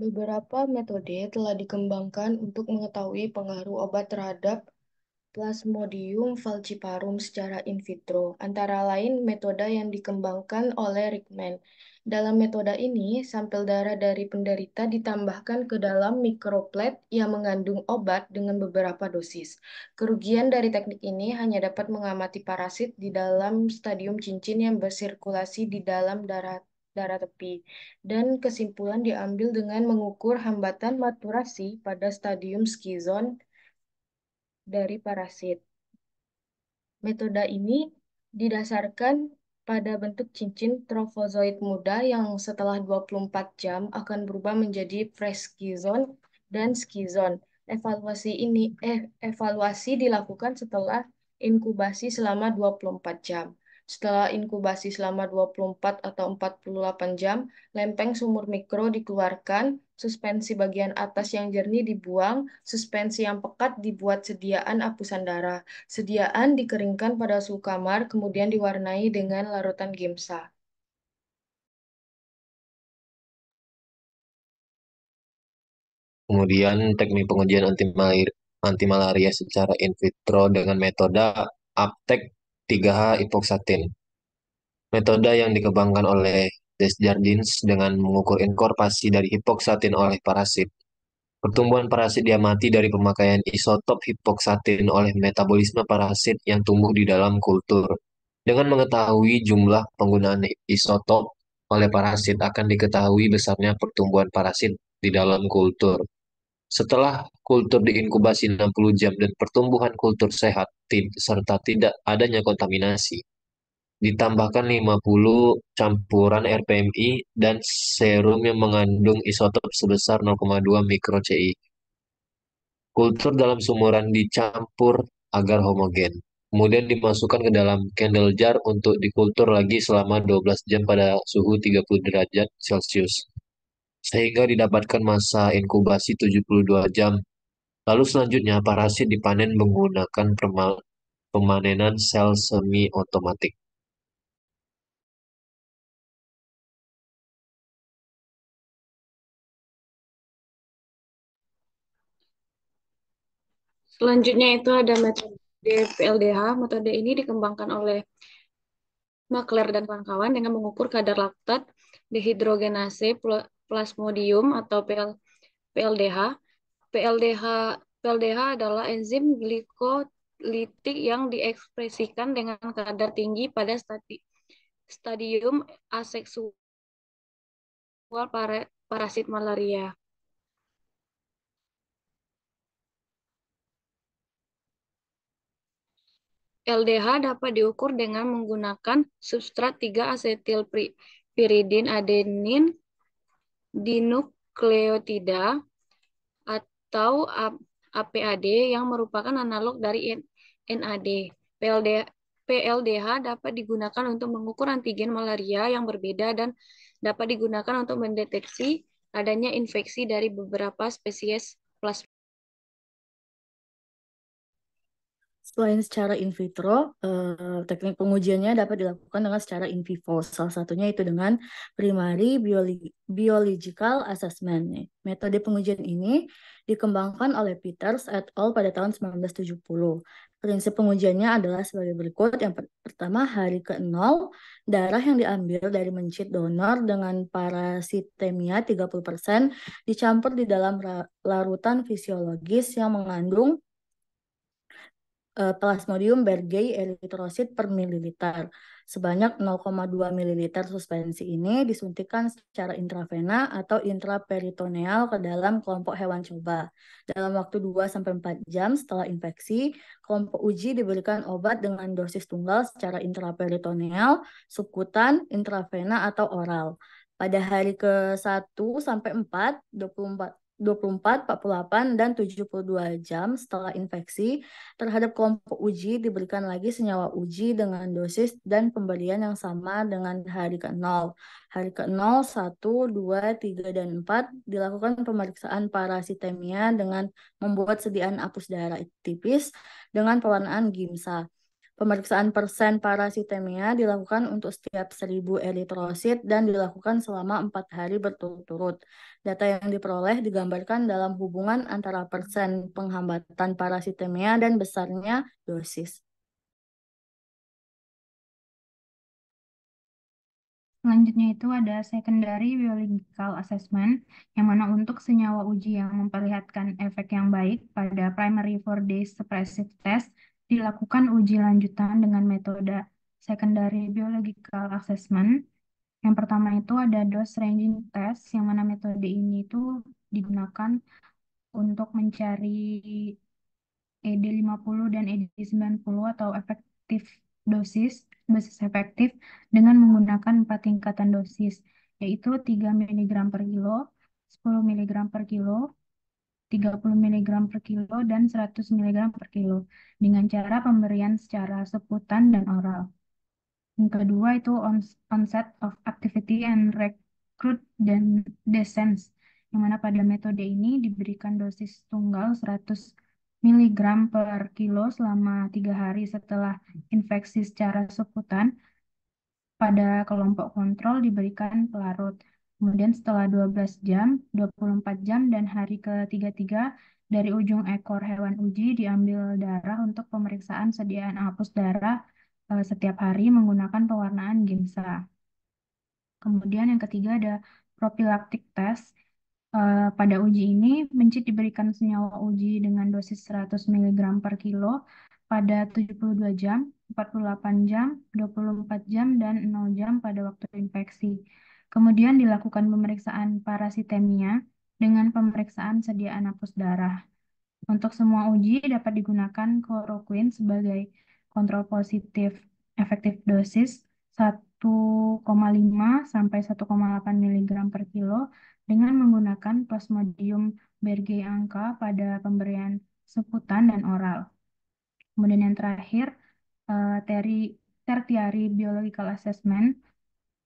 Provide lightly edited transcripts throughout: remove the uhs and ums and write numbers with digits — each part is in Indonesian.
Beberapa metode telah dikembangkan untuk mengetahui pengaruh obat terhadap Plasmodium falciparum secara in vitro, antara lain metode yang dikembangkan oleh Rickman. Dalam metode ini, sampel darah dari penderita ditambahkan ke dalam mikroplet yang mengandung obat dengan beberapa dosis. Kerugian dari teknik ini hanya dapat mengamati parasit di dalam stadium cincin yang bersirkulasi di dalam darah darah tepi, dan kesimpulan diambil dengan mengukur hambatan maturasi pada stadium skizon dari parasit. Metode ini didasarkan pada bentuk cincin trofozoid muda yang setelah 24 jam akan berubah menjadi preskizon dan skizon. Evaluasi dilakukan setelah inkubasi selama 24 jam. Setelah inkubasi selama 24 atau 48 jam, lempeng sumur mikro dikeluarkan, suspensi bagian atas yang jernih dibuang, suspensi yang pekat dibuat sediaan apusan darah. Sediaan dikeringkan pada suhu kamar, kemudian diwarnai dengan larutan Giemsa. Kemudian teknik pengujian antimalaria secara in vitro dengan metode Aptek 3H hipoksatin. Metode yang dikembangkan oleh Desjardins dengan mengukur inkorporasi dari hipoksatin oleh parasit. Pertumbuhan parasit diamati dari pemakaian isotop hipoksatin oleh metabolisme parasit yang tumbuh di dalam kultur. Dengan mengetahui jumlah penggunaan isotop oleh parasit akan diketahui besarnya pertumbuhan parasit di dalam kultur. Setelah kultur diinkubasi 60 jam dan pertumbuhan kultur sehat serta tidak adanya kontaminasi, ditambahkan 50 campuran RPMI dan serum yang mengandung isotop sebesar 0,2 mikro CI. Kultur dalam sumuran dicampur agar homogen. Kemudian dimasukkan ke dalam candle jar untuk dikultur lagi selama 12 jam pada suhu 30 derajat Celcius. Sehingga didapatkan masa inkubasi 72 jam. Lalu selanjutnya parasit dipanen menggunakan pemanenan sel semi otomatik. Selanjutnya itu ada metode PLDH. Metode ini dikembangkan oleh Makler dan kawan-kawan dengan mengukur kadar laktat dehidrogenase plasmodium atau PLDH. PLDH PLDH adalah enzim glikolitik yang diekspresikan dengan kadar tinggi pada stadium aseksual parasit malaria. LDH dapat diukur dengan menggunakan substrat 3-asetilpiridin adenin dinukleotida atau APAD yang merupakan analog dari NAD. PLDH dapat digunakan untuk mengukur antigen malaria yang berbeda dan dapat digunakan untuk mendeteksi adanya infeksi dari beberapa spesies plasma. Selain secara in vitro, teknik pengujiannya dapat dilakukan dengan secara in vivo. Salah satunya itu dengan primary biological assessment. Metode pengujian ini dikembangkan oleh Peters et al. Pada tahun 1970. Prinsip pengujiannya adalah sebagai berikut. Yang pertama, hari ke-0, darah yang diambil dari mencit donor dengan parasitemia 30% dicampur di dalam larutan fisiologis yang mengandung Plasmodium bergei eritrosit per mililiter. Sebanyak 0,2 mililiter suspensi ini disuntikan secara intravena atau intraperitoneal ke dalam kelompok hewan coba. Dalam waktu 2-4 jam setelah infeksi, kelompok uji diberikan obat dengan dosis tunggal secara intraperitoneal, subkutan, intravena, atau oral. Pada hari ke-1 sampai 4, 24, 48, dan 72 jam setelah infeksi, terhadap kelompok uji diberikan lagi senyawa uji dengan dosis dan pemberian yang sama dengan hari ke-0. Hari ke-0, 1, 2, 3, dan 4 dilakukan pemeriksaan parasitemia dengan membuat sediaan apus darah tipis dengan pewarnaan Giemsa. Pemeriksaan persen parasitemia dilakukan untuk setiap 1.000 eritrosit dan dilakukan selama 4 hari berturut-turut. Data yang diperoleh digambarkan dalam hubungan antara persen penghambatan parasitemia dan besarnya dosis. Selanjutnya itu ada secondary biological assessment, yang mana untuk senyawa uji yang memperlihatkan efek yang baik pada primary 4-day suppressive test, dilakukan uji lanjutan dengan metode secondary biological assessment. Yang pertama itu ada dose ranging test, yang mana metode ini itu digunakan untuk mencari ED50 dan ED90 atau efektif dosis efektif dengan menggunakan 4 tingkatan dosis, yaitu 3 mg per kilo, 10 mg per kilo, 30 mg per kilo, dan 100 mg per kilo dengan cara pemberian secara seputan dan oral. Yang kedua itu onset of activity and recruit dan descent, yang mana pada metode ini diberikan dosis tunggal 100 mg per kilo selama 3 hari setelah infeksi secara seputan. Pada kelompok kontrol diberikan pelarut. Kemudian setelah 12 jam, 24 jam, dan hari ke-33 dari ujung ekor hewan uji diambil darah untuk pemeriksaan sediaan hapus darah setiap hari menggunakan pewarnaan GIMSA. Kemudian yang ketiga ada prophylactic test. Pada uji ini, mencit diberikan senyawa uji dengan dosis 100 mg per kilo pada 72 jam, 48 jam, 24 jam, dan 0 jam pada waktu infeksi. Kemudian dilakukan pemeriksaan parasitemia dengan pemeriksaan sediaan hapus darah. Untuk semua uji dapat digunakan chloroquine sebagai kontrol positif efektif dosis 1,5 sampai 1,8 mg per kilo dengan menggunakan Plasmodium bergei angka pada pemberian seputan dan oral. Kemudian yang terakhir, tertiary biological assessment.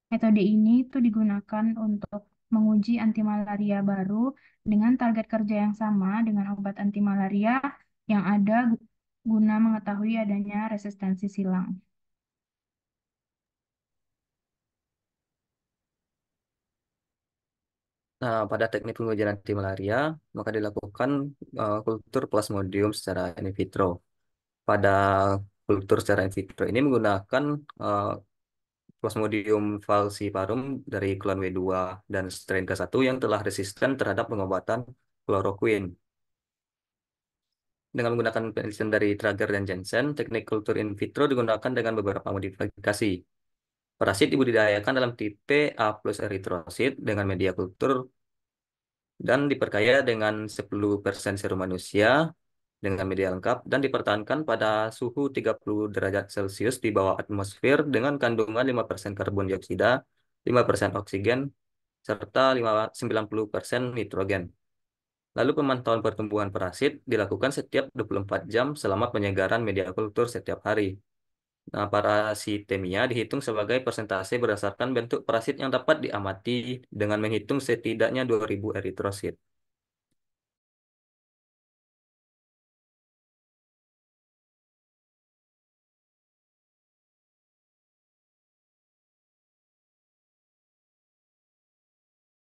Metode ini tuh digunakan untuk menguji antimalaria baru dengan target kerja yang sama dengan obat antimalaria yang ada guna mengetahui adanya resistensi silang. Nah, pada teknik pengujian anti malaria, maka dilakukan kultur plasmodium secara in vitro. Pada kultur secara in vitro ini menggunakan Plasmodium falciparum dari klon W2 dan strain K1 yang telah resisten terhadap pengobatan chloroquine. Dengan menggunakan penelitian dari Trager dan Jensen, teknik kultur in vitro digunakan dengan beberapa modifikasi. Parasit dibudidayakan dalam tipe A plus eritrosit dengan media kultur dan diperkaya dengan 10% serum manusia dengan media lengkap dan dipertahankan pada suhu 30 derajat Celcius di bawah atmosfer dengan kandungan 5% karbon dioksida, 5% oksigen, serta 90% nitrogen. Lalu pemantauan pertumbuhan parasit dilakukan setiap 24 jam selama penyegaran media kultur setiap hari. Nah, parasitemia dihitung sebagai persentase berdasarkan bentuk parasit yang dapat diamati dengan menghitung setidaknya 2000 eritrosit.